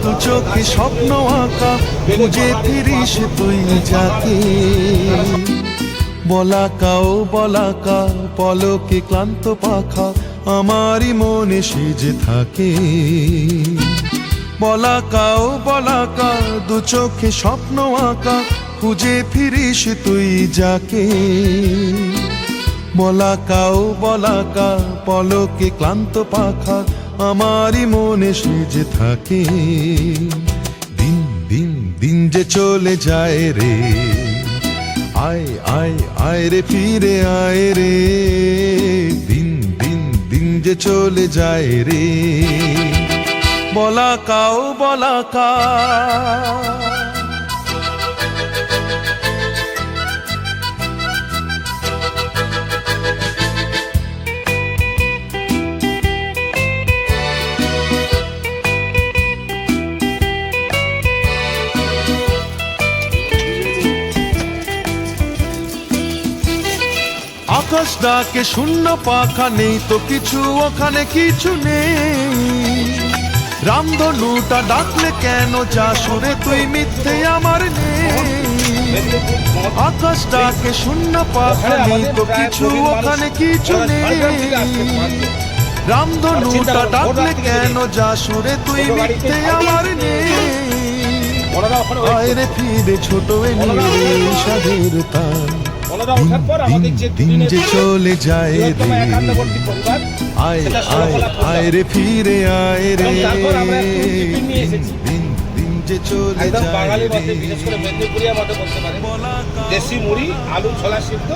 দু চোখে স্বপ্ন আঁকা, খুঁজে ফিরিস তুই যাকে। বলাকা ও বলাকা, পলকে ক্লান্ত পাখা, আমারই মনে সেজে থাকে। বলাকা ও বলাকা, দু চোখে স্বপ্ন আঁকা, খুঁজে ফিরিস তুই যাকে। বলাকা ও বলাকা, পলকে ক্লান্ত পাখা, আমারই মনে সেজে থাকে। দিন দিন দিন যে চলে যায় রে, আয় আয় আয় রে ফিরে আয় রে। দিন দিন দিন যে চলে যায় রে, বলাকা ও বলাকা। আকাশ ডাকে শূন্য পাখা, নেই তো কিছু ওখানে কিছু নেই। রামধনুটা ডাকলে কেন যা সুরে তুই মিথ্যে আমার নেই। আকাশ ডাকে শূন্য পাখা, নেই তো কিছু ওখানে কিছু নেই। রামধনুটা ডাকলে কেন যা সুরে তুই মিথ্যে আমার নেই। আয়রে ফিরে ছোট সাধের তার, দিন যে চলে যায় রে, আয় আয় আয় রে ফিরে আয় রে। দিন দিন যে চলে যায় রে। দেশি মুড়ি, আলু ছোলা সিদ্ধ,